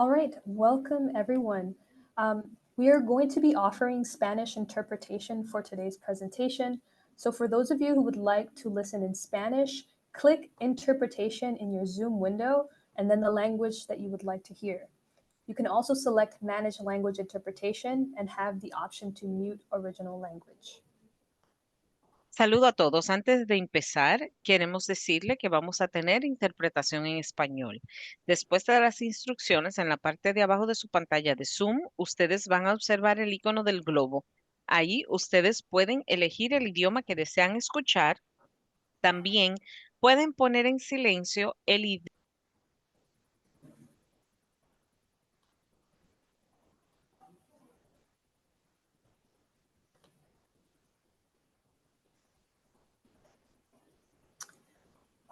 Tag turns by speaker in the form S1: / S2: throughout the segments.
S1: All right, welcome everyone. We are going to be offering Spanish interpretation for today's presentation. So for those of you who would like to listen in Spanish, click interpretation in your Zoom window and then the language that you would like to hear. You can also select manage language interpretation and have the option to mute original language.
S2: Saludo a todos. Antes de empezar, queremos decirle que vamos a tener interpretación en español. Después de las instrucciones, en la parte de abajo de su pantalla de Zoom, ustedes van a observar el icono del globo. Ahí ustedes pueden elegir el idioma que desean escuchar. También pueden poner en silencio el idioma.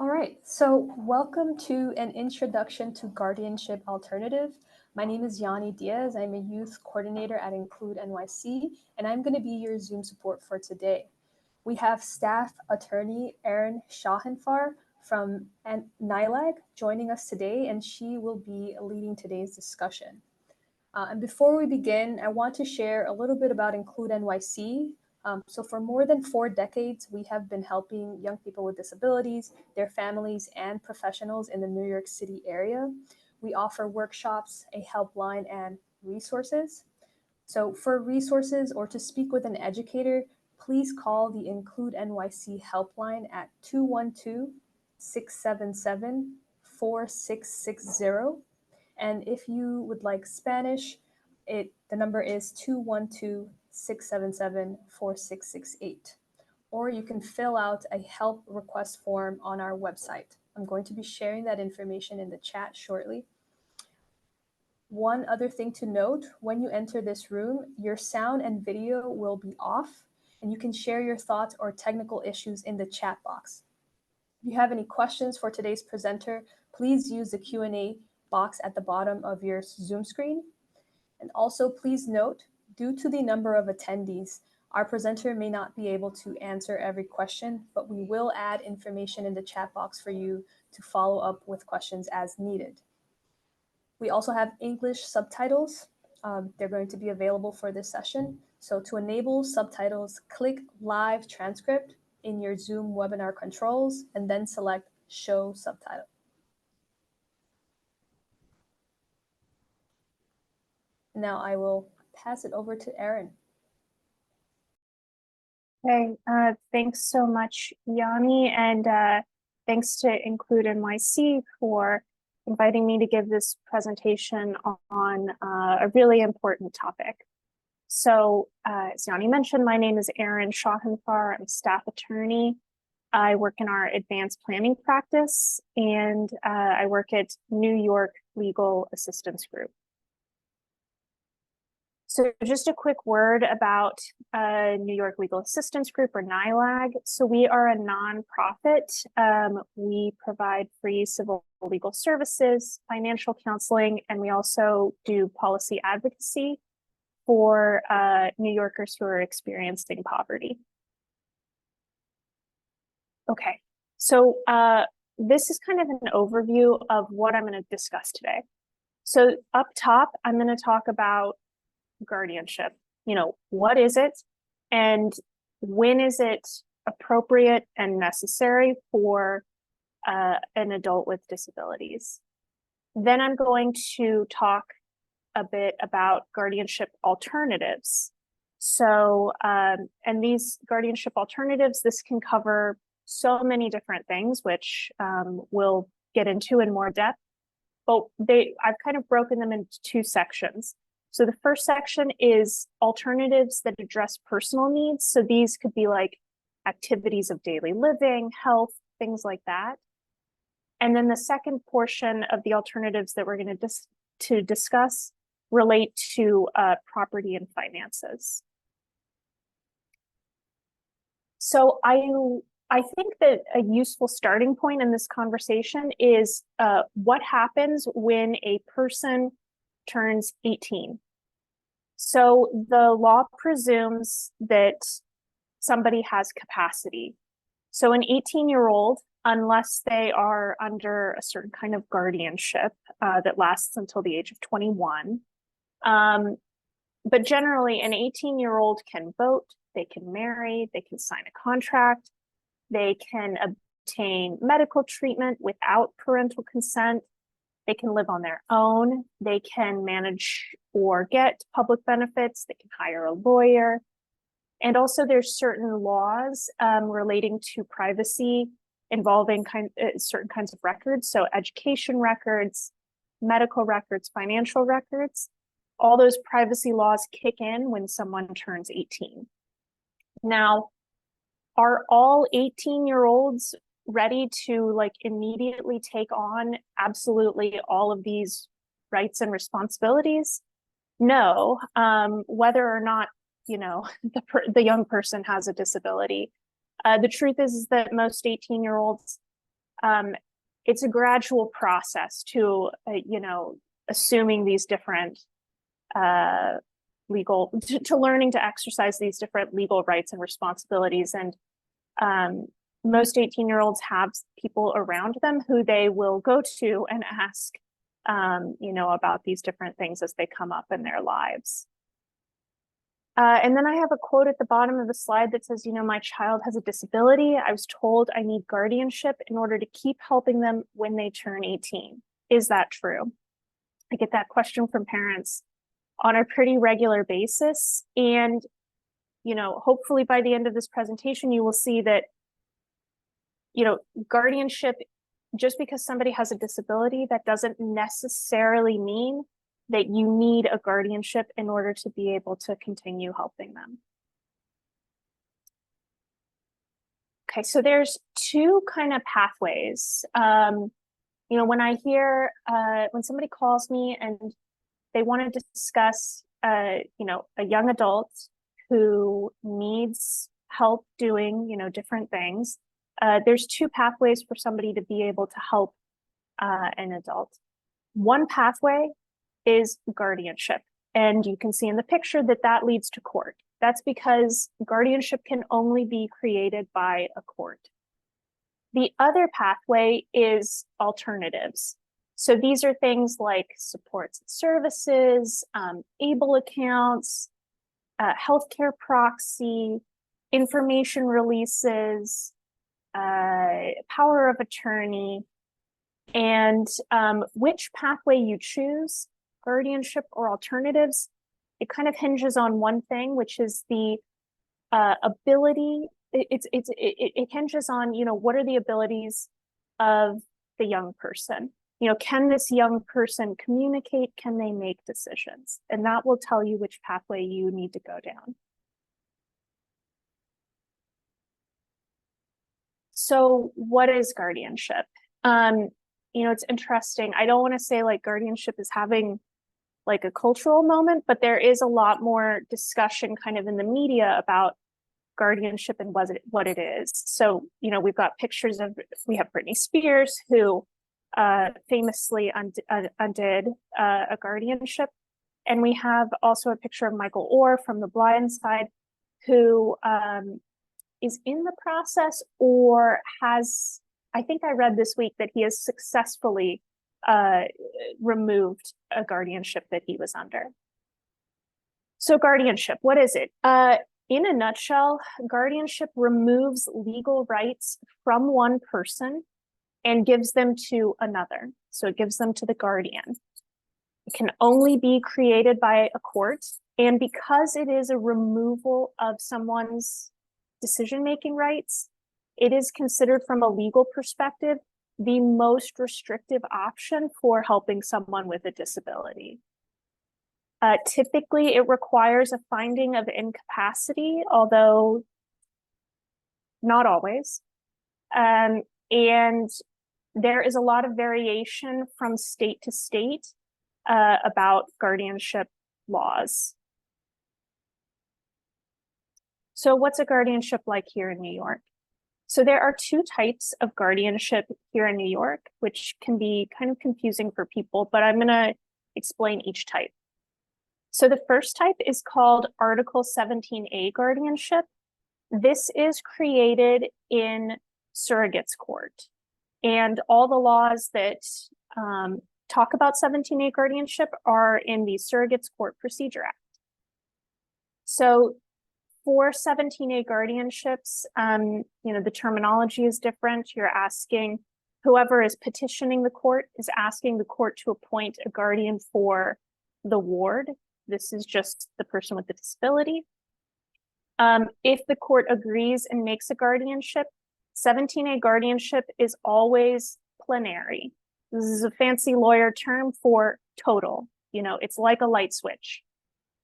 S1: All right, so welcome to an introduction to Guardianship Alternative. My name is Yanni Diaz. I'm a youth coordinator at Include NYC, and I'm going to be your Zoom support for today. We have staff attorney Erin Shahinfar from NYLAG joining us today, and she will be leading today's discussion. And before we begin, I want to share a little bit about Include NYC. So for more than 4 decades, we have been helping young people with disabilities, their families, and professionals in the New York City area. We offer workshops, a helpline, and resources. So for resources or to speak with an educator, please call the Include NYC helpline at 212-677-4660. And if you would like Spanish, the number is 212-677-4668. Or you can fill out a help request form on our website. I'm going to be sharing that information in the chat shortly. One other thing to note, when you enter this room, your sound and video will be off, and you can share your thoughts or technical issues in the chat box. If you have any questions for today's presenter, please use the Q&A box at the bottom of your Zoom screen. And also please note, due to the number of attendees, our presenter may not be able to answer every question, but we will add information in the chat box for you to follow up with questions as needed. We also have English subtitles. They're going to be available for this session. So to enable subtitles, click Live Transcript in your Zoom webinar controls and then select Show Subtitle. Now I will pass it over to Erin.
S3: Okay, thanks so much, Yanni, and thanks to Include NYC for inviting me to give this presentation on a really important topic. So, as Yanni mentioned, my name is Erin Shahinfar. I'm a staff attorney. I work in our advanced planning practice, and I work at New York Legal Assistance Group. So just a quick word about New York Legal Assistance Group, or NYLAG. So we are a nonprofit. We provide free civil legal services, financial counseling, and we also do policy advocacy for New Yorkers who are experiencing poverty. Okay, so this is kind of an overview of what I'm going to discuss today. So up top, I'm going to talk about guardianship. You know, what is it, and when is it appropriate and necessary for an adult with disabilities? Then I'm going to talk a bit about guardianship alternatives. So, and these guardianship alternatives, this can cover so many different things, which we'll get into in more depth. But I've kind of broken them into 2 sections. So the first section is alternatives that address personal needs. So these could be like activities of daily living, health, things like that. And then the second portion of the alternatives that we're going to discuss relate to property and finances. So I think that a useful starting point in this conversation is what happens when a person turns 18. So the law presumes that somebody has capacity. So an 18-year-old unless they are under a certain kind of guardianship that lasts until the age of 21. But generally, an 18-year-old can vote, they can marry, they can sign a contract, they can obtain medical treatment without parental consent, they can live on their own, they can manage or get public benefits, they can hire a lawyer. And also there's certain laws relating to privacy involving certain kinds of records. So education records, medical records, financial records, all those privacy laws kick in when someone turns 18. Now, are all 18-year-olds ready to like immediately take on absolutely all of these rights and responsibilities? No, whether or not, you know, the young person has a disability. The truth is that most 18-year-olds, it's a gradual process to, you know, assuming these different legal, to learning to exercise these different legal rights and responsibilities. And most 18-year-olds have people around them who they will go to and ask, you know, about these different things as they come up in their lives. And then I have a quote at the bottom of the slide that says, you know, my child has a disability. I was told I need guardianship in order to keep helping them when they turn 18. Is that true? I get that question from parents on a pretty regular basis. And, you know, hopefully by the end of this presentation, you will see that, you know, guardianship, just because somebody has a disability, that doesn't necessarily mean that you need a guardianship in order to be able to continue helping them. Okay, so there's two kind of pathways. You know, when I hear, when somebody calls me and they want to discuss, you know, a young adult who needs help doing, you know, different things, there's two pathways for somebody to be able to help an adult. One pathway is guardianship. And you can see in the picture that that leads to court. That's because guardianship can only be created by a court. The other pathway is alternatives. So these are things like supports and services, ABLE accounts, healthcare proxy, information releases, power of attorney, and which pathway you choose, guardianship or alternatives, it kind of hinges on one thing, which is the ability. It hinges on, you know, what are the abilities of the young person? You know, can this young person communicate? Can they make decisions? And that will tell you which pathway you need to go down. So what is guardianship? You know, it's interesting. I don't want to say like guardianship is having like a cultural moment, but there is a lot more discussion kind of in the media about guardianship and what it is. So, you know, we've got pictures of, we have Britney Spears, who famously undid a guardianship. And we have also a picture of Michael Orr from The Blind Side, who is in the process or has, I think I read this week that he has successfully removed a guardianship that he was under. So guardianship, what is it? In a nutshell, guardianship removes legal rights from one person and gives them to another. So it gives them to the guardian. It can only be created by a court. And because it is a removal of someone's decision-making rights, it is considered from a legal perspective the most restrictive option for helping someone with a disability. Typically, it requires a finding of incapacity, although not always. And there is a lot of variation from state to state about guardianship laws. So what's a guardianship like here in New York? So there are two types of guardianship here in New York, which can be kind of confusing for people, but I'm going to explain each type. So the first type is called Article 17A guardianship. This is created in surrogates court. And all the laws that talk about 17A guardianship are in the Surrogates Court Procedure Act. So for 17A guardianships, the terminology is different. You're asking, whoever is petitioning the court is asking the court to appoint a guardian for the ward. This is just the person with the disability. If the court agrees and makes a guardianship, 17A guardianship is always plenary. This is a fancy lawyer term for total. It's like a light switch.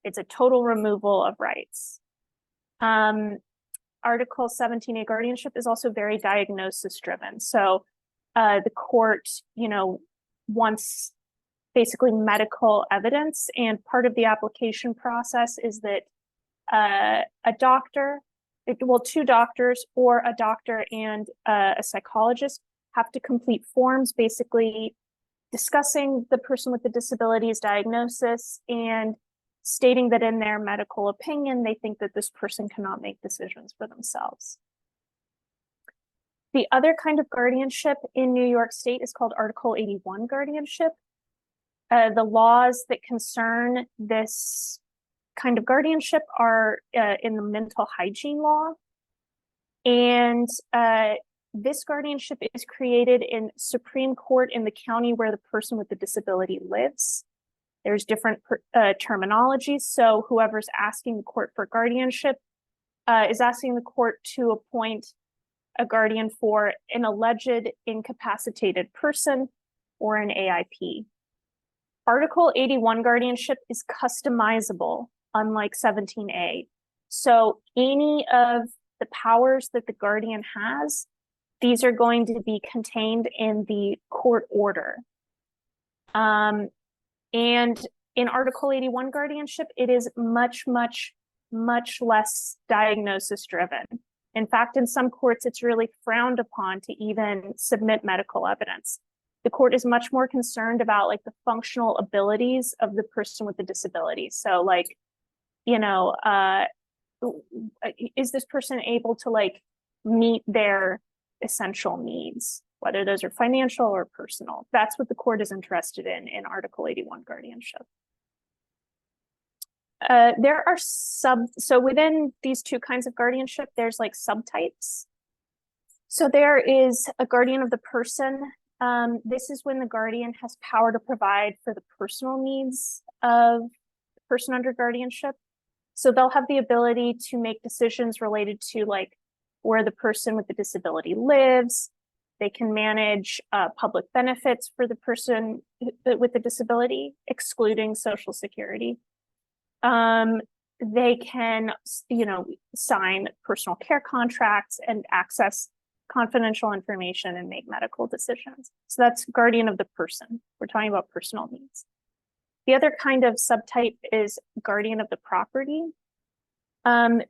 S3: It's a total removal of rights. Article 17A guardianship is also very diagnosis driven. So the court, wants basically medical evidence, and part of the application process is that a doctor, two doctors or a doctor and a psychologist have to complete forms basically discussing the person with the disability's diagnosis and stating that in their medical opinion, they think that this person cannot make decisions for themselves. The other kind of guardianship in New York State is called Article 81 guardianship. The laws that concern this kind of guardianship are in the mental hygiene law. And this guardianship is created in Supreme Court in the county where the person with the disability lives. There's different terminologies. So whoever's asking the court for guardianship is asking the court to appoint a guardian for an alleged incapacitated person or an AIP. Article 81 guardianship is customizable, unlike 17A. So any of the powers that the guardian has, these are going to be contained in the court order. And in Article 81 guardianship, it is much, much, much less diagnosis driven. In fact, in some courts, it's really frowned upon to even submit medical evidence. The court is much more concerned about the functional abilities of the person with the disability. So is this person able to meet their essential needs, whether those are financial or personal? That's what the court is interested in Article 81 guardianship. There are so within these two kinds of guardianship, there's subtypes. So there is a guardian of the person. This is when the guardian has power to provide for the personal needs of the person under guardianship. So they'll have the ability to make decisions related to where the person with the disability lives. They can manage public benefits for the person with the disability, excluding Social Security. They can, sign personal care contracts and access confidential information and make medical decisions. So that's guardian of the person. We're talking about personal needs. The other kind of subtype is guardian of the property.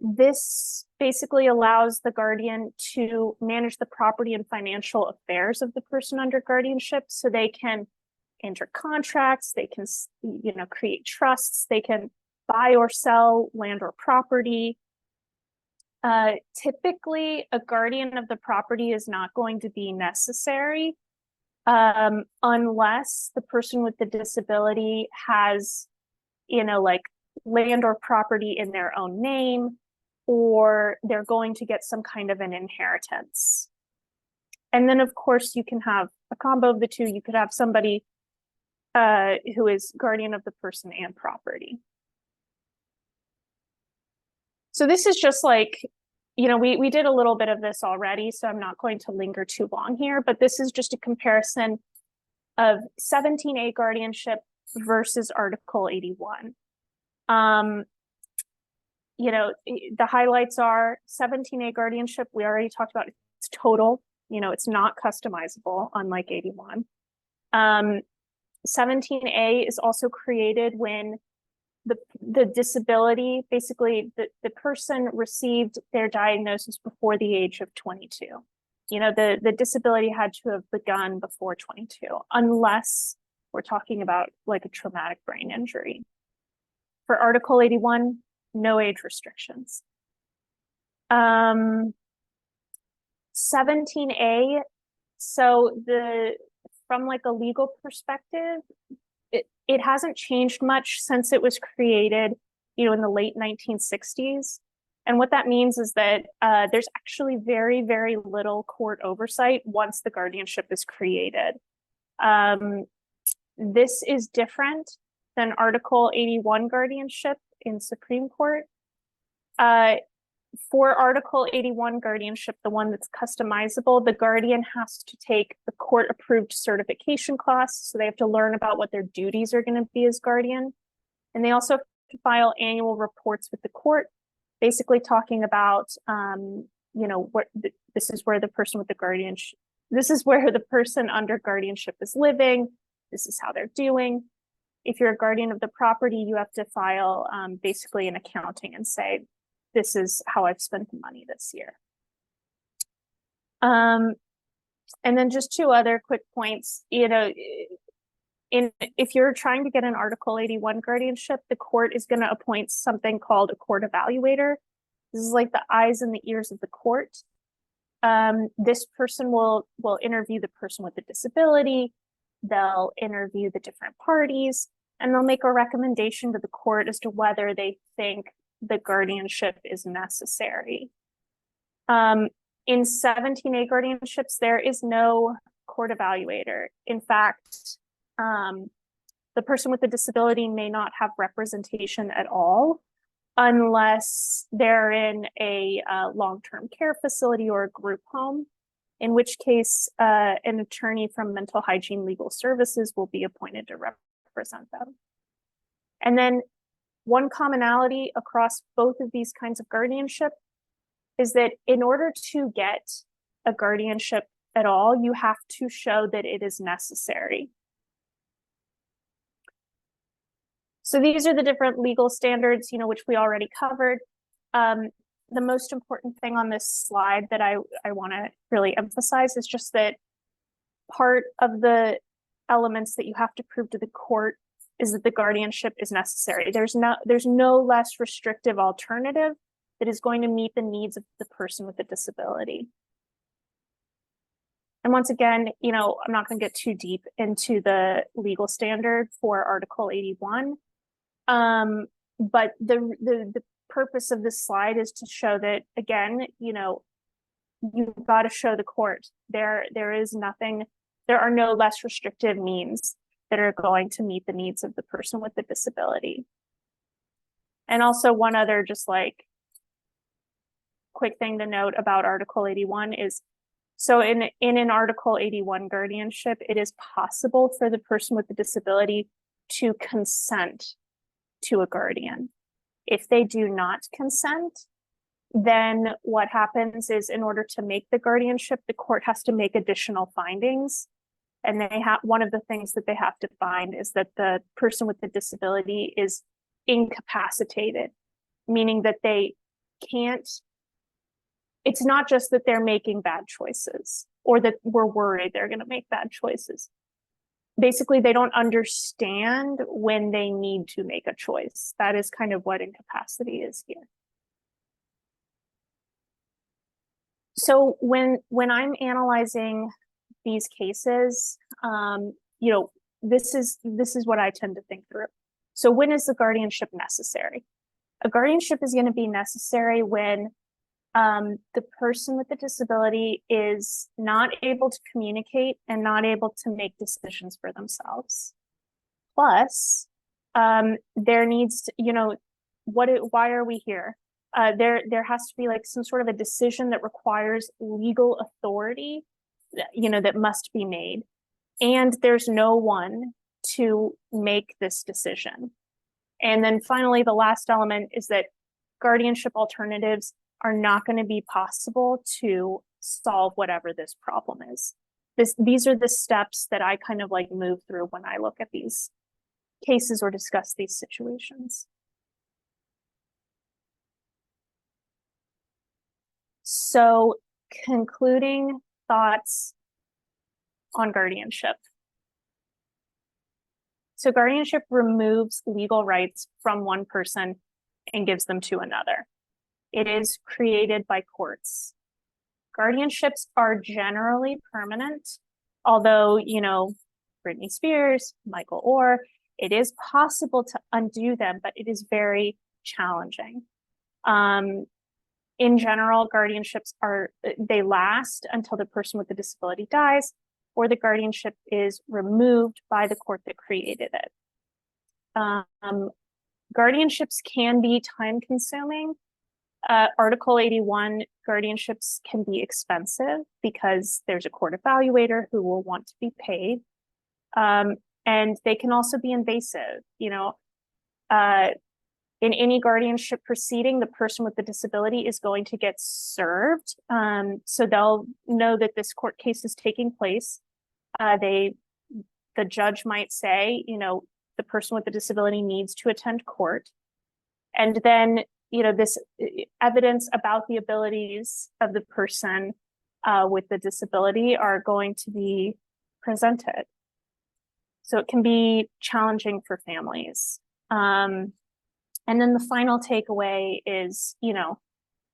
S3: This basically allows the guardian to manage the property and financial affairs of the person under guardianship. So they can enter contracts, they can, create trusts, they can buy or sell land or property. Typically, a guardian of the property is not going to be necessary unless the person with the disability has, land or property in their own name, or they're going to get some kind of an inheritance. And then, of course, you can have a combo of the two. You could have somebody who is guardian of the person and property. So this is just we did a little bit of this already, so I'm not going to linger too long here, but this is just a comparison of 17A guardianship versus Article 81. The highlights are 17A guardianship. We already talked about it's total, it's not customizable, unlike 81. 17A is also created when the disability, basically the person received their diagnosis before the age of 22. The disability had to have begun before 22, unless we're talking about a traumatic brain injury. For Article 81, no age restrictions. 17A So from like a legal perspective, it hasn't changed much since it was created, in the late 1960s. And what that means is that there's actually very, very little court oversight once the guardianship is created. This is different than Article 81 guardianship in Supreme Court. For Article 81 guardianship, the one that's customizable, the guardian has to take the court-approved certification class, so they have to learn about what their duties are going to be as guardian. And they also have to file annual reports with the court, basically talking about, this is where the person with the guardianship, this is where the person under guardianship is living, this is how they're doing. If you're a guardian of the property, you have to file basically an accounting and say, this is how I've spent the money this year. And then just two other quick points, if you're trying to get an Article 81 guardianship, the court is going to appoint something called a court evaluator. This is like the eyes and the ears of the court. This person will interview the person with the disability. They'll interview the different parties, and they'll make a recommendation to the court as to whether they think the guardianship is necessary. In 17A guardianships, there is no court evaluator. In fact, the person with the disability may not have representation at all unless they're in a long-term care facility or a group home, in which case an attorney from Mental Hygiene Legal Services will be appointed to represent them. And then one commonality across both of these kinds of guardianship is that in order to get a guardianship at all, you have to show that it is necessary. So these are the different legal standards, which we already covered. The most important thing on this slide that I want to really emphasize is just that part of the elements that you have to prove to the court is that the guardianship is necessary. There's no less restrictive alternative that is going to meet the needs of the person with a disability. And once again, I'm not going to get too deep into the legal standard for Article 81. But the purpose of this slide is to show that, again, you've got to show the court there are no less restrictive means that are going to meet the needs of the person with the disability. And also one other just like quick thing to note about Article 81 is, so in an Article 81 guardianship, it is possible for the person with the disability to consent to a guardian. If they do not consent, then what happens is, in order to make the guardianship, the court has to make additional findings. And one of the things that they have to find is that the person with the disability is incapacitated, meaning that they can't, it's not just that they're making bad choices or that we're worried they're going to make bad choices. Basically, they don't understand when they need to make a choice. That is kind of what incapacity is here. So when I'm analyzing these cases, this is what I tend to think through. So when is the guardianship necessary? A guardianship is going to be necessary when the person with the disability is not able to communicate and not able to make decisions for themselves. Plus, there needs to, why are we here? There has to be like some sort of a decision that requires legal authority, that must be made. And there's no one to make this decision. And then finally, the last element is that guardianship alternatives are not going to be possible to solve whatever this problem is. These are the steps that I kind of like move through when I look at these cases or discuss these situations. So, concluding thoughts on guardianship. So guardianship removes legal rights from one person and gives them to another. It is created by courts. Guardianships are generally permanent, although, you know, Britney Spears, Michael Orr, it is possible to undo them, but it is very challenging. In general, guardianships they last until the person with the disability dies, or the guardianship is removed by the court that created it. Guardianships can be time consuming. Article 81 guardianships can be expensive because there's a court evaluator who will want to be paid. And they can also be invasive. You know, in any guardianship proceeding, the person with the disability is going to get served. So they'll know that this court case is taking place. The judge might say, you know, the person with the disability needs to attend court. And then, you know, this evidence about the abilities of the person with the disability are going to be presented. So it can be challenging for families. And then the final takeaway is, you know,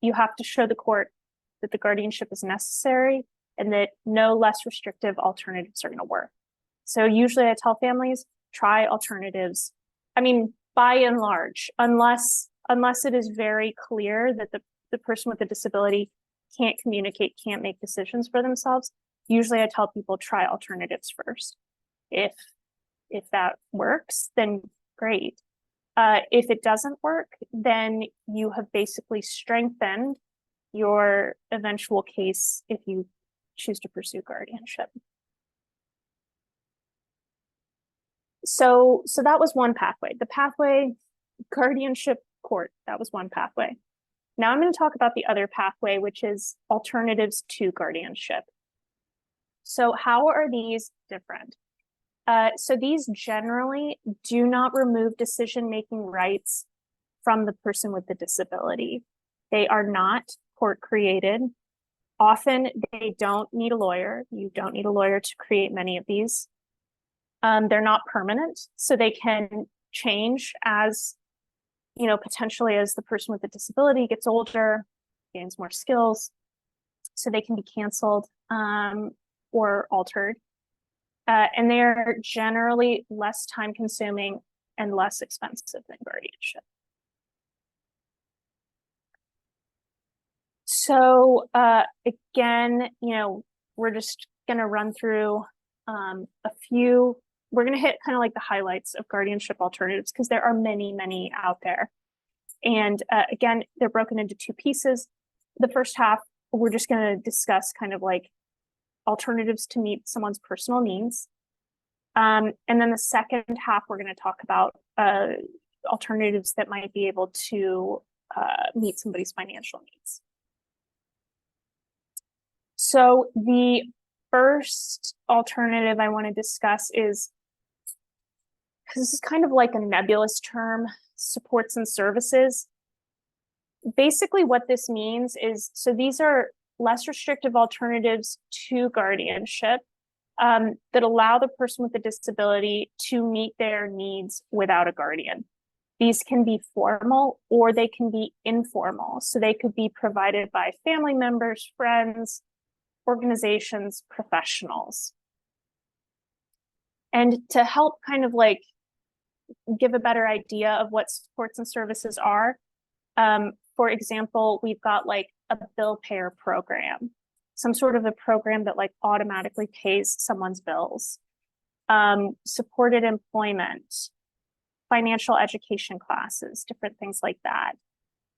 S3: you have to show the court that the guardianship is necessary and that no less restrictive alternatives are going to work. So usually I tell families, try alternatives. I mean, by and large, unless it is very clear that the person with the disability can't communicate, can't make decisions for themselves, usually I tell people try alternatives first. If that works, then great. If it doesn't work, then you have basically strengthened your eventual case if you choose to pursue guardianship. So that was one pathway. The pathway, guardianship court, that was one pathway. Now I'm going to talk about the other pathway, which is alternatives to guardianship. So how are these different? So these generally do not remove decision-making rights from the person with the disability. They are not court-created. Often they don't need a lawyer. You don't need a lawyer to create many of these. They're not permanent, so they can change as, you know, potentially as the person with the disability gets older, gains more skills, so they can be canceled or altered. And they're generally less time consuming and less expensive than guardianship. So again, you know, we're just gonna run through a few, we're gonna hit kind of like the highlights of guardianship alternatives because there are many, many out there. And again, they're broken into two pieces. The first half, we're just gonna discuss kind of like alternatives to meet someone's personal needs. And then the second half, we're going to talk about alternatives that might be able to meet somebody's financial needs. So the first alternative I want to discuss is, because this is kind of like a nebulous term, supports and services. Basically what this means is, so these are less restrictive alternatives to guardianship that allow the person with a disability to meet their needs without a guardian. These can be formal or they can be informal. So they could be provided by family members, friends, organizations, professionals. And to help kind of like give a better idea of what supports and services are, for example, we've got like a bill payer program, some sort of a program that like automatically pays someone's bills, supported employment, financial education classes, different things like that.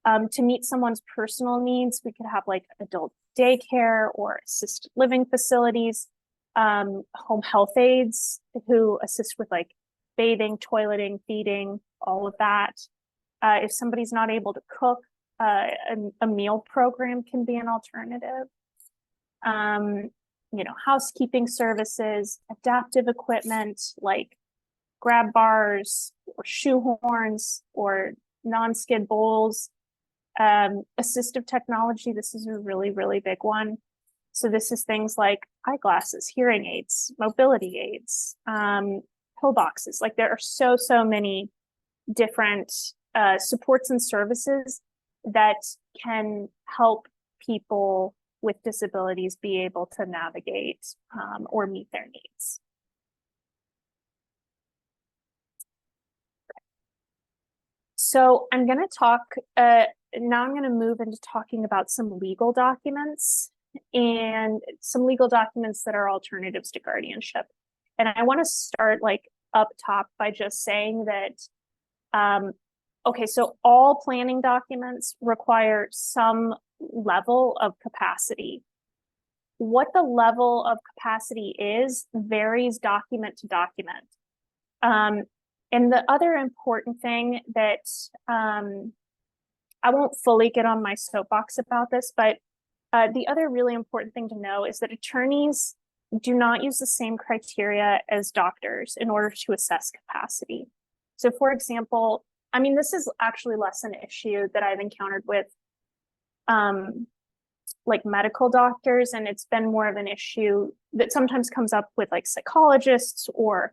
S3: To meet someone's personal needs, we could have like adult daycare or assisted living facilities, home health aides who assist with like bathing, toileting, feeding, all of that. If somebody's not able to cook, a meal program can be an alternative. You know, housekeeping services, adaptive equipment like grab bars or shoehorns or non-skid bowls, assistive technology. This is a really, really big one. So this is things like eyeglasses, hearing aids, mobility aids, pillboxes. Like there are so many different supports and services that can help people with disabilities be able to navigate or meet their needs. So I'm going to talk, now I'm going to move into talking about some legal documents and some legal documents that are alternatives to guardianship. And I want to start like up top by just saying that, okay, so all planning documents require some level of capacity. What the level of capacity is varies document to document. And the other important thing that I won't fully get on my soapbox about this, but the other really important thing to know is that attorneys do not use the same criteria as doctors in order to assess capacity. So for example, I mean, this is actually less an issue that I've encountered with like medical doctors, and it's been more of an issue that sometimes comes up with like psychologists or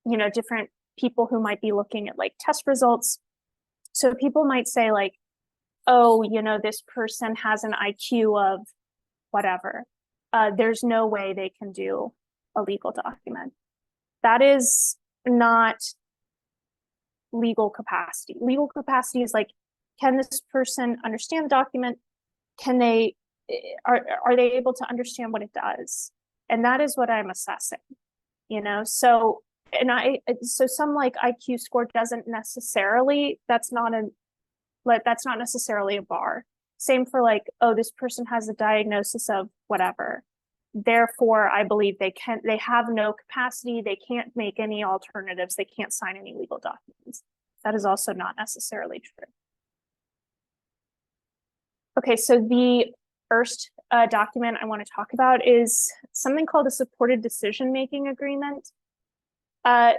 S3: you know, different people who might be looking at like test results. So people might say like, oh, you know, this person has an IQ of whatever. There's no way they can do a legal document. That is not legal capacity. Legal capacity is like, can this person understand the document? Can they, are they able to understand what it does? And that is what I'm assessing, you know? So, so some like IQ score doesn't necessarily, that's not necessarily a bar. Same for like, oh, this person has a diagnosis of whatever. Therefore, I believe they have no capacity. They can't make any alternatives. They can't sign any legal documents. That is also not necessarily true. Okay, so the first document I want to talk about is something called a supported decision-making agreement.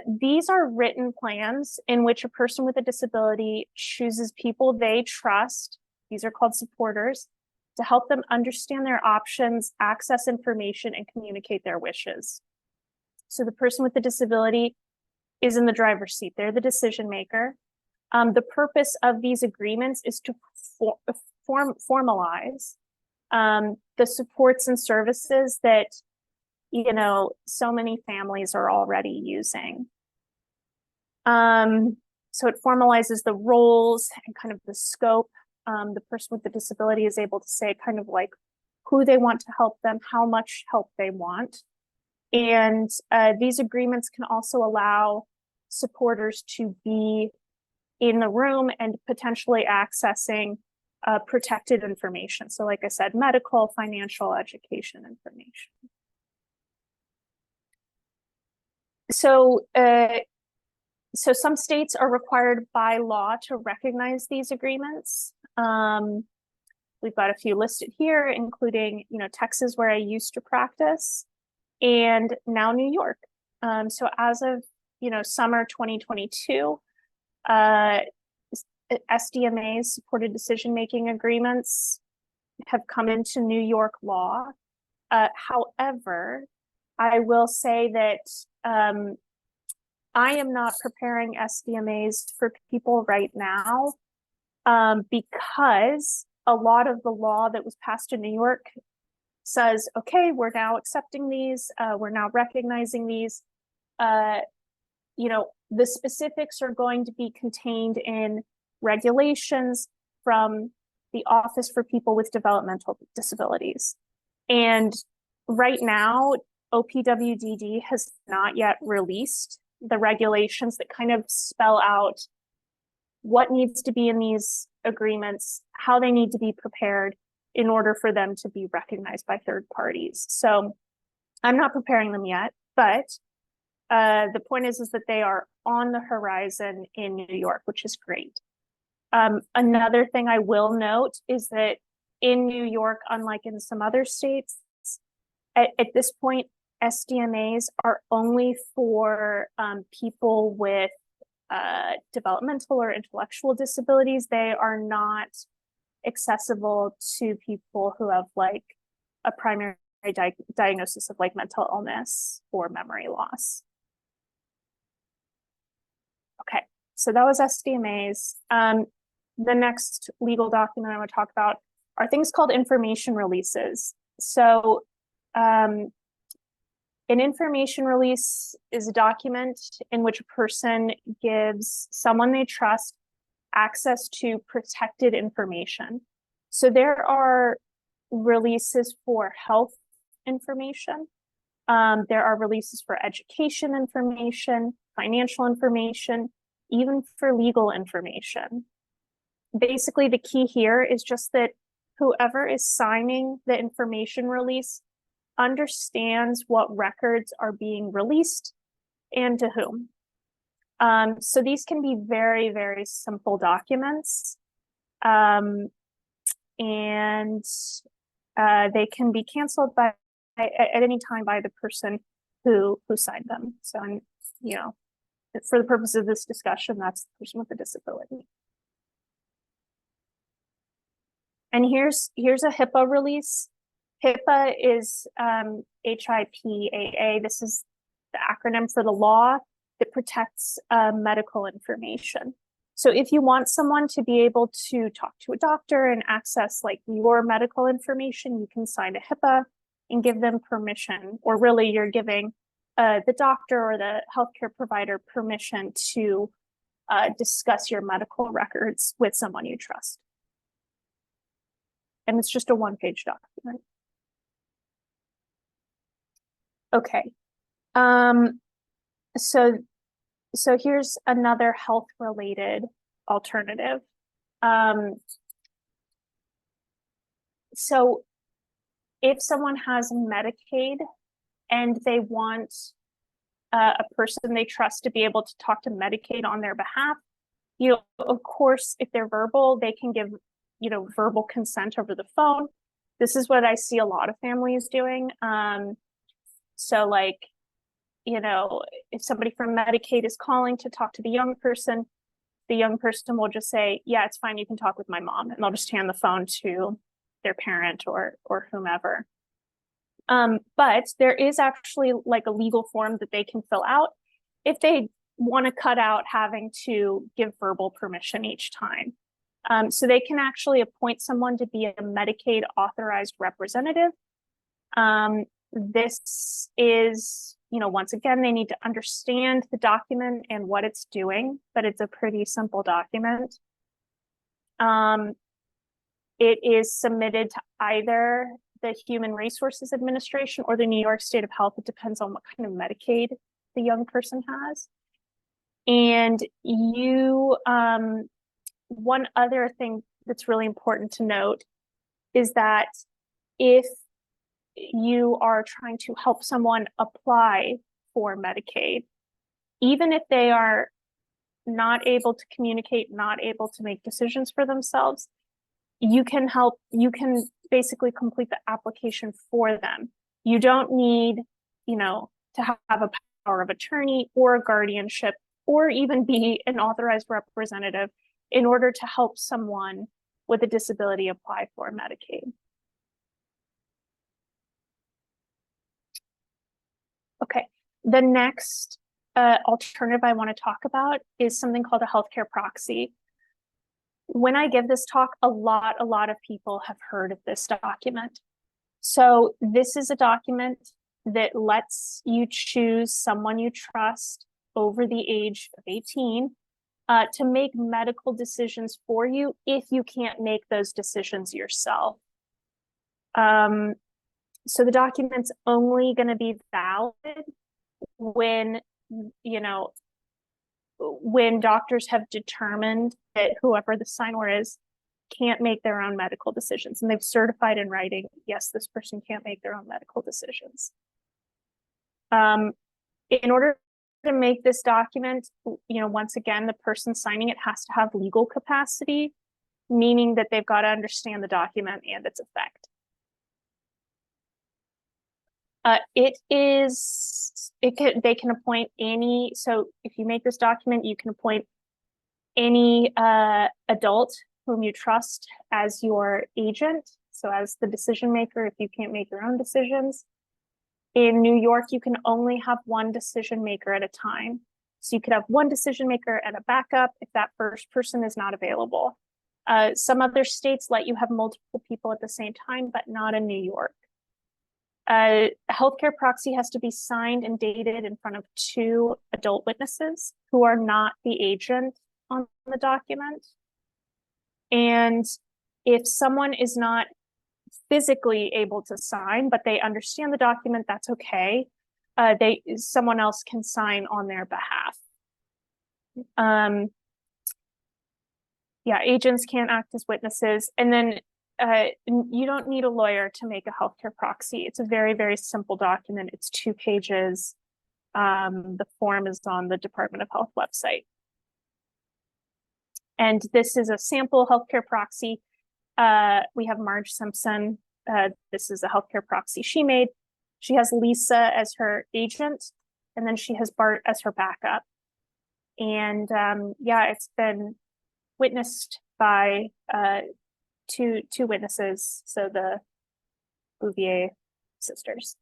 S3: These are written plans in which a person with a disability chooses people they trust, these are called supporters, to help them understand their options, access information, and communicate their wishes. So the person with the disability is in the driver's seat. They're the decision maker. The purpose of these agreements is to formalize the supports and services that, you know, so many families are already using. So it formalizes the roles and kind of the scope. The person with the disability is able to say kind of like who they want to help them, how much help they want. And these agreements can also allow supporters to be in the room and potentially accessing protected information. So like I said, medical, financial, education information. So, so some states are required by law to recognize these agreements. We've got a few listed here, including, you know, Texas, where I used to practice, and now New York. So as of, you know, summer 2022, SDMA's supported decision-making agreements have come into New York law. However, I will say that I am not preparing SDMAs for people right now because a lot of the law that was passed in New York says, okay, we're now accepting these, we're now recognizing these. You know, the specifics are going to be contained in regulations from the Office for People with Developmental Disabilities. And right now, OPWDD has not yet released the regulations that kind of spell out what needs to be in these agreements, how they need to be prepared in order for them to be recognized by third parties. So I'm not preparing them yet, but the point is that they are on the horizon in New York, which is great. Another thing I will note is that in New York, unlike in some other states, at this point, SDMAs are only for people with developmental or intellectual disabilities. They are not accessible to people who have like a primary diagnosis of like mental illness or memory loss. Okay, so that was SDMAs. The next legal document I want to talk about are things called information releases. So an information release is a document in which a person gives someone they trust access to protected information. So there are releases for health information. There are releases for education information, financial information, even for legal information. Basically, the key here is just that whoever is signing the information release understands what records are being released and to whom. So these can be very, very simple documents. And they can be canceled at any time by the person who signed them. So, you know, for the purpose of this discussion, that's the person with a disability. And here's a HIPAA release. HIPAA is HIPAA. This is the acronym for the law that protects medical information. So if you want someone to be able to talk to a doctor and access like your medical information, you can sign a HIPAA and give them permission, or really you're giving the doctor or the healthcare provider permission to discuss your medical records with someone you trust. And it's just a one-page document. Okay. So here's another health-related alternative. So if someone has Medicaid and they want a person they trust to be able to talk to Medicaid on their behalf, you know, of course, if they're verbal, they can give, you know, verbal consent over the phone. This is what I see a lot of families doing. So like, you know, if somebody from Medicaid is calling to talk to the young person will just say, yeah, it's fine, you can talk with my mom, and they'll just hand the phone to their parent or whomever. But there is actually like a legal form that they can fill out if they want to cut out having to give verbal permission each time. So they can actually appoint someone to be a Medicaid authorized representative. This is, you know, once again, they need to understand the document and what it's doing, but it's a pretty simple document. It is submitted to either the Human Resources Administration or the New York State of Health. It depends on what kind of Medicaid the young person has. And you, one other thing that's really important to note is that if you are trying to help someone apply for Medicaid, even if they are not able to communicate, not able to make decisions for themselves, you can basically complete the application for them. You don't need, you know, to have a power of attorney or a guardianship or even be an authorized representative in order to help someone with a disability apply for Medicaid. Okay, the next alternative I want to talk about is something called a healthcare proxy. When I give this talk, a lot of people have heard of this document. So this is a document that lets you choose someone you trust over the age of 18 to make medical decisions for you if you can't make those decisions yourself. So the document's only going to be valid when, you know, when doctors have determined that whoever the signer is can't make their own medical decisions, and they've certified in writing, yes, this person can't make their own medical decisions. In order to make this document, you know, once again, the person signing it has to have legal capacity, meaning that they've got to understand the document and its effect. They can appoint any, so if you make this document, you can appoint any adult whom you trust as your agent, so as the decision maker if you can't make your own decisions. In New York, you can only have one decision maker at a time. So you could have one decision maker and a backup if that first person is not available. Some other states let you have multiple people at the same time, but not in New York. A healthcare proxy has to be signed and dated in front of 2 adult witnesses who are not the agent on the document. And if someone is not physically able to sign, but they understand the document, that's okay. Someone else can sign on their behalf. Yeah, agents can't act as witnesses. And then you don't need a lawyer to make a healthcare proxy. It's a very, very simple document. It's 2 pages. The form is on the Department of Health website. And this is a sample healthcare proxy. We have Marge Simpson. This is a healthcare proxy she made. She has Lisa as her agent, and then she has Bart as her backup. And yeah, it's been witnessed by two witnesses, so the Bouvier sisters.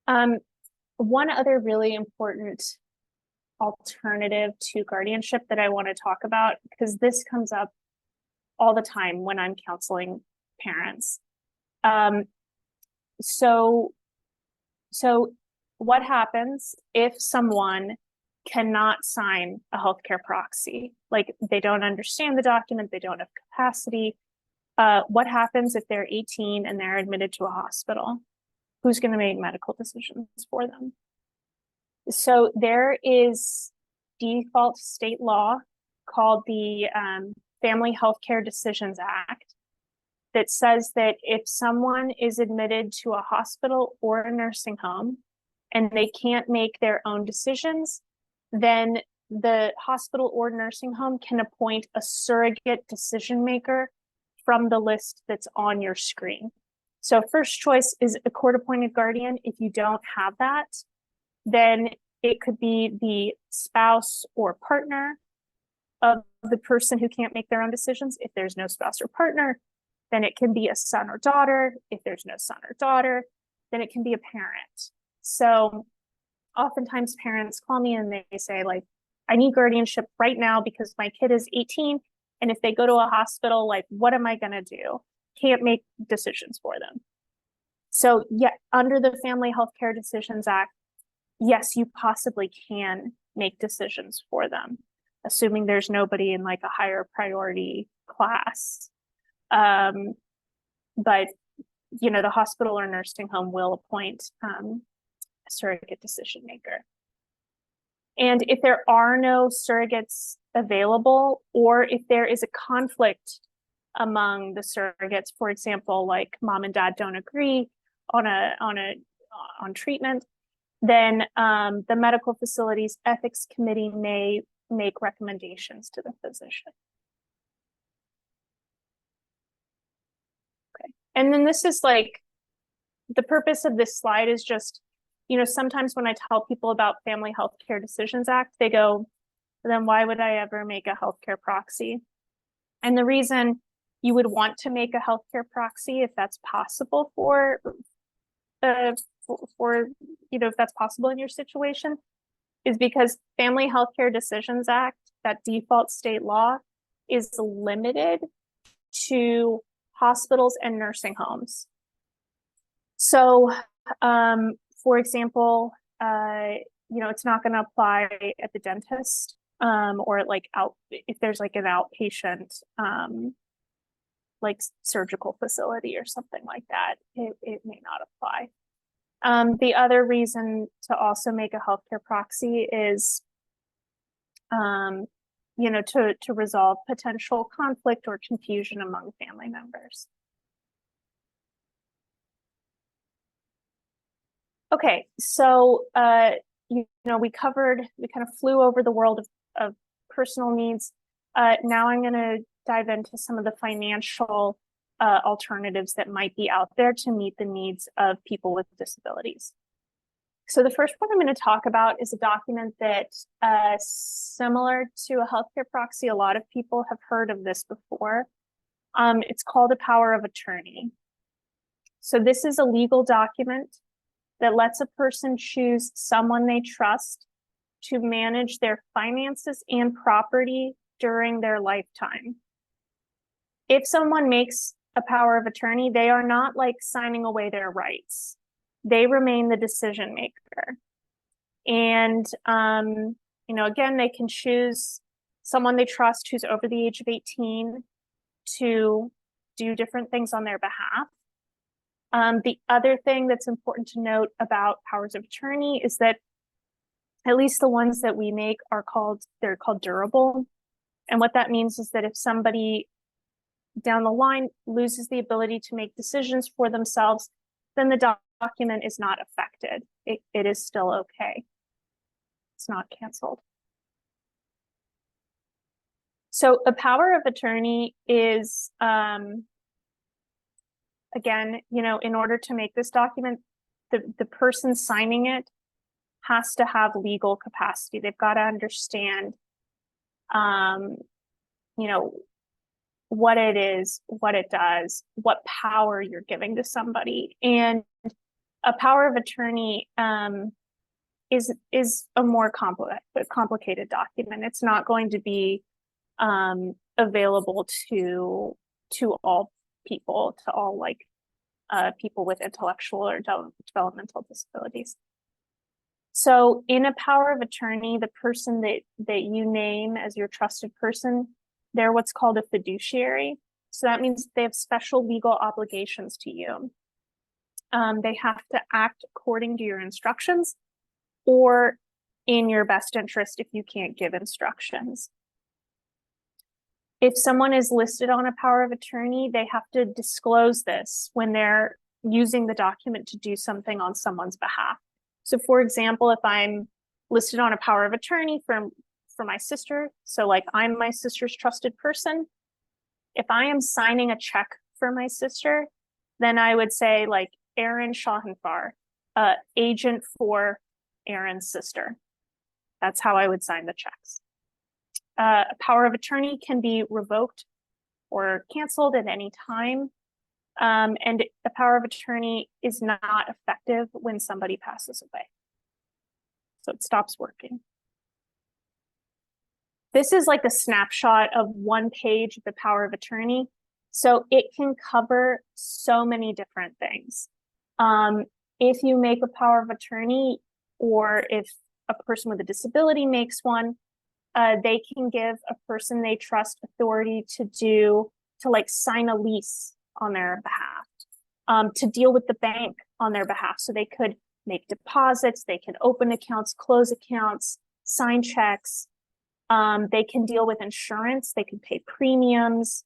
S3: One other really important alternative to guardianship that I want to talk about, because this comes up all the time when I'm counseling parents. So what happens if someone cannot sign a healthcare proxy? Like, they don't understand the document, they don't have capacity. What happens if they're 18 and they're admitted to a hospital? Who's going to make medical decisions for them? So there is default state law called the Family Healthcare Decisions Act that says that if someone is admitted to a hospital or a nursing home and they can't make their own decisions, then the hospital or nursing home can appoint a surrogate decision maker from the list that's on your screen. So first choice is a court-appointed guardian. If you don't have that, then it could be the spouse or partner of the person who can't make their own decisions. If there's no spouse or partner, then it can be a son or daughter. If there's no son or daughter, then it can be a parent. So oftentimes parents call me and they say, like, I need guardianship right now because my kid is 18. And if they go to a hospital, like, what am I going to do? Can't make decisions for them. So yeah, under the Family Healthcare Decisions Act, yes, you possibly can make decisions for them, assuming there's nobody in like a higher priority class. But, you know, the hospital or nursing home will appoint a surrogate decision maker. And if there are no surrogates available, or if there is a conflict among the surrogates, for example, like mom and dad don't agree on treatment, then the medical facility's ethics committee may make recommendations to the physician. Okay, and then this is like, the purpose of this slide is just, you know, sometimes when I tell people about Family Healthcare Decisions Act, they go, then why would I ever make a healthcare proxy? And the reason you would want to make a healthcare proxy, if that's possible for you know, if that's possible in your situation, is because Family Healthcare Decisions Act, that default state law, is limited to hospitals and nursing homes. So, for example, you know, it's not going to apply at the dentist, or like if there's like an outpatient, like surgical facility or something like that, it may not apply. The other reason to also make a healthcare proxy is, you know, to resolve potential conflict or confusion among family members. Okay, so you know, we kind of flew over the world of personal needs. Now I'm going to dive into some of the financial alternatives that might be out there to meet the needs of people with disabilities. So the first one I'm going to talk about is a document that, similar to a healthcare proxy, a lot of people have heard of this before. It's called a power of attorney. So this is a legal document that lets a person choose someone they trust to manage their finances and property during their lifetime. If someone makes a power of attorney, they are not like signing away their rights. They remain the decision maker. And, you know, again, they can choose someone they trust who's over the age of 18 to do different things on their behalf. The other thing that's important to note about powers of attorney is that at least the ones that we make are they're called durable. And what that means is that if somebody down the line loses the ability to make decisions for themselves, then the document is not affected. It is still okay. It's not canceled. So a power of attorney is, again, you know, in order to make this document, the person signing it has to have legal capacity. They've got to understand, you know, what it is, what it does, what power you're giving to somebody. And a power of attorney is a more complicated document. It's not going to be available to all people, to all like people with intellectual or developmental disabilities. So in a power of attorney, the person that you name as your trusted person, they're what's called a fiduciary. So that means they have special legal obligations to you. They have to act according to your instructions or in your best interest if you can't give instructions. If someone is listed on a power of attorney, they have to disclose this when they're using the document to do something on someone's behalf. So for example, if I'm listed on a power of attorney for my sister, so like I'm my sister's trusted person, if I am signing a check for my sister, then I would say like Erin Shahinfar, agent for Erin's sister. That's how I would sign the checks. A power of attorney can be revoked or canceled at any time. And a power of attorney is not effective when somebody passes away. So it stops working. This is like a snapshot of one page of the power of attorney. So it can cover so many different things. If you make a power of attorney, or if a person with a disability makes one, they can give a person they trust authority to like sign a lease on their behalf, to deal with the bank on their behalf. So they could make deposits, they can open accounts, close accounts, sign checks. They can deal with insurance, they can pay premiums,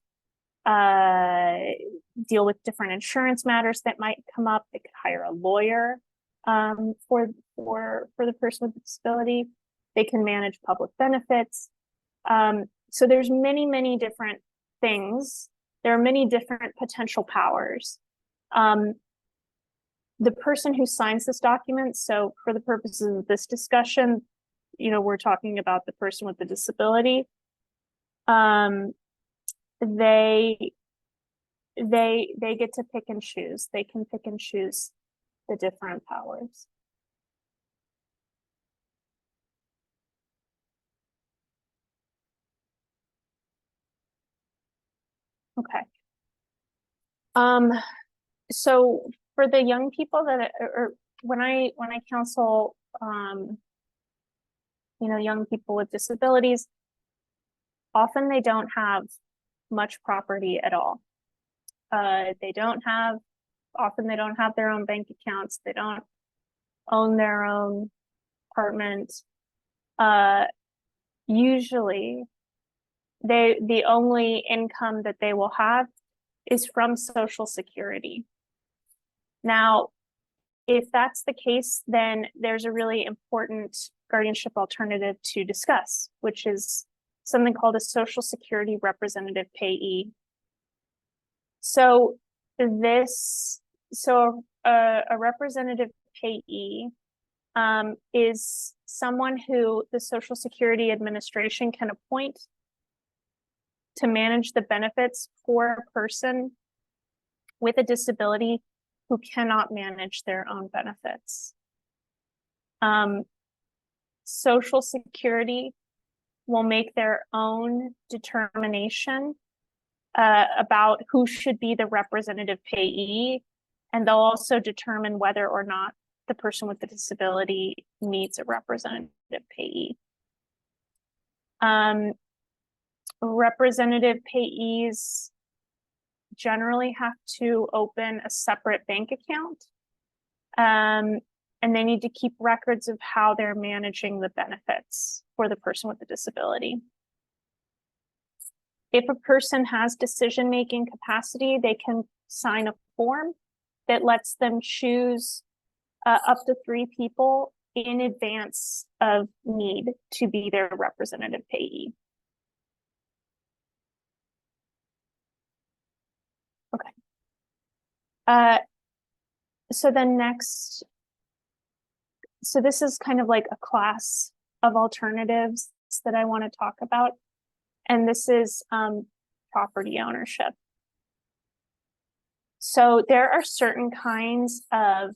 S3: deal with different insurance matters that might come up. They could hire a lawyer for the person with a disability. They can manage public benefits. So there's many different things. There are many different potential powers. The person who signs this document, so for the purposes of this discussion, you know, we're talking about the person with the disability. They get to pick and choose. They can pick and choose the different powers. Okay. So for the young people that or when I counsel you know, young people with disabilities, often they don't have much property at all. Often they don't have their own bank accounts. They don't own their own apartment. Usually the only income that they will have is from Social Security. Now, if that's the case, then there's a really important guardianship alternative to discuss, which is something called a Social Security representative payee. So a representative payee is someone who the Social Security Administration can appoint to manage the benefits for a person with a disability who cannot manage their own benefits. Social Security will make their own determination about who should be the representative payee, and they'll also determine whether or not the person with the disability needs a representative payee. Representative payees generally have to open a separate bank account, and they need to keep records of how they're managing the benefits for the person with the disability. If a person has decision-making capacity, they can sign a form that lets them choose up to 3 people in advance of need to be their representative payee. Okay. So then next, so this is kind of like a class of alternatives that I want to talk about. And this is property ownership. So there are certain kinds of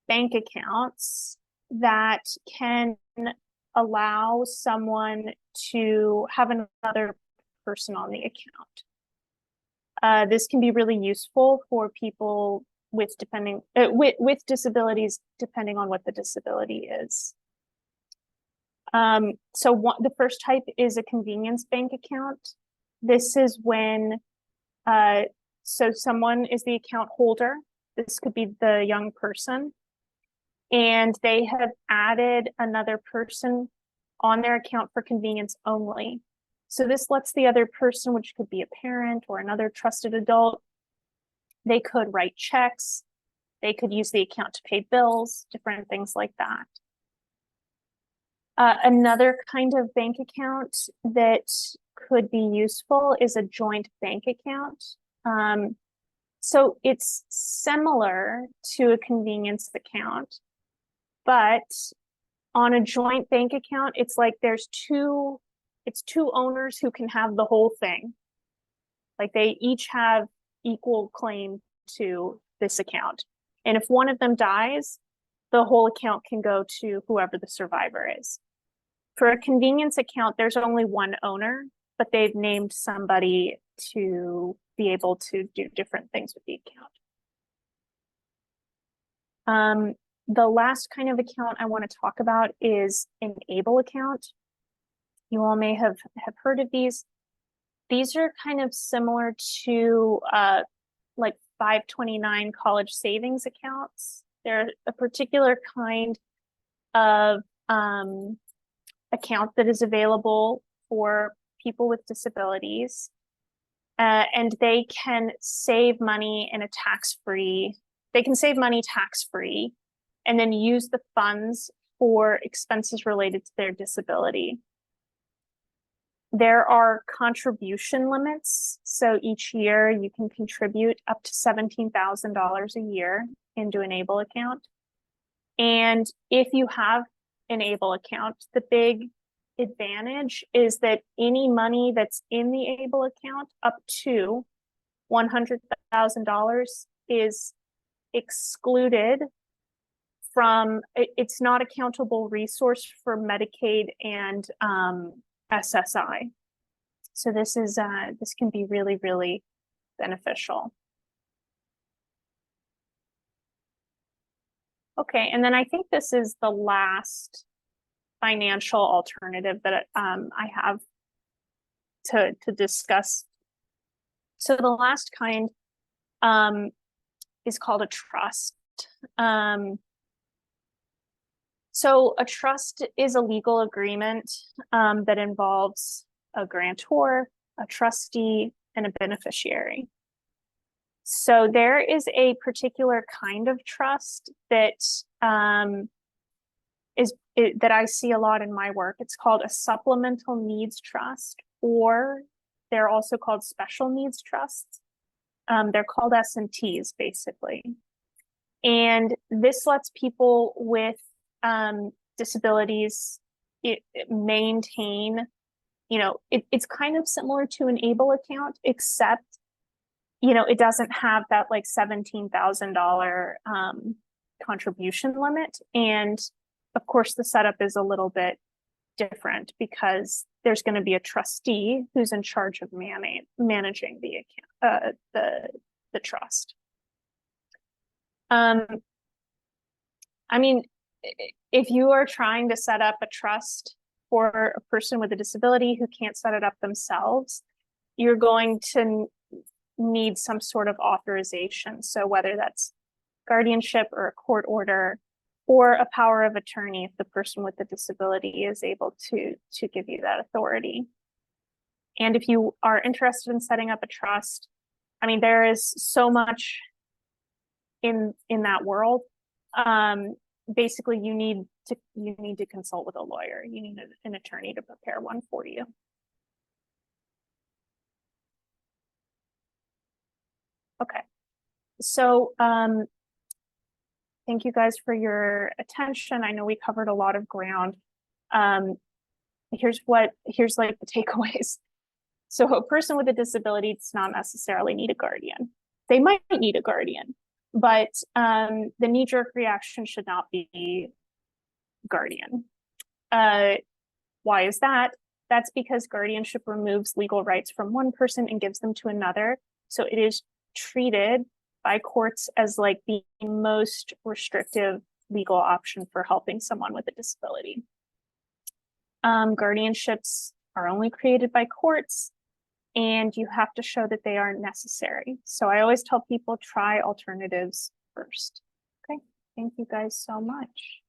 S3: bank accounts that can allow someone to have another person on the account. This can be really useful for people with disabilities, depending on what the disability is. The first type is a convenience bank account. This is when, so someone is the account holder. This could be the young person, and they have added another person on their account for convenience only. So this lets the other person, which could be a parent or another trusted adult, they could write checks, they could use the account to pay bills, different things like that. Another kind of bank account that could be useful is a joint bank account. So it's similar to a convenience account, but on a joint bank account, it's like there's two owners who can have the whole thing. Like they each have equal claim to this account. And if one of them dies, the whole account can go to whoever the survivor is. For a convenience account, there's only one owner, but they've named somebody to be able to do different things with the account. The last kind of account I want to talk about is an ABLE account. You all may have heard of these. These are kind of similar to like 529 college savings accounts. They're a particular kind of account that is available for people with disabilities. And they can save money in a tax-free, they can save money tax-free and then use the funds for expenses related to their disability. There are contribution limits. So each year you can contribute up to $17,000 a year into an ABLE account. And if you have an ABLE account, the big advantage is that any money that's in the ABLE account up to $100,000 is excluded from, it's not a countable resource for Medicaid and SSI. So this can be really, really beneficial. Okay, and then I think this is the last financial alternative that I have to discuss. So the last kind is called a trust. So a trust is a legal agreement that involves a grantor, a trustee, and a beneficiary. So there is a particular kind of trust that that I see a lot in my work. It's called a supplemental needs trust, or they're also called special needs trusts. They're called S&Ts basically. And this lets people with disabilities maintain, it's kind of similar to an ABLE account, except, it doesn't have that like $17,000 contribution limit. And of course, the setup is a little bit different because there's going to be a trustee who's in charge of managing the account, the trust. I mean, if you are trying to set up a trust for a person with a disability who can't set it up themselves, you're going to need some sort of authorization. So whether that's guardianship or a court order or a power of attorney, if the person with the disability is able to give you that authority. And if you are interested in setting up a trust, I mean, there is so much in that world. Basically, you need to consult with a lawyer. You need an attorney to prepare one for you. Okay, so thank you guys for your attention. I know we covered a lot of ground. Here's like the takeaways. So a person with a disability does not necessarily need a guardian. They might need a guardian, but the knee-jerk reaction should not be guardian. Why is that? That's because guardianship removes legal rights from one person and gives them to another. So it is treated by courts as like the most restrictive legal option for helping someone with a disability. Guardianships are only created by courts, and you have to show that they are necessary. So I always tell people, try alternatives first. Okay, thank you guys so much.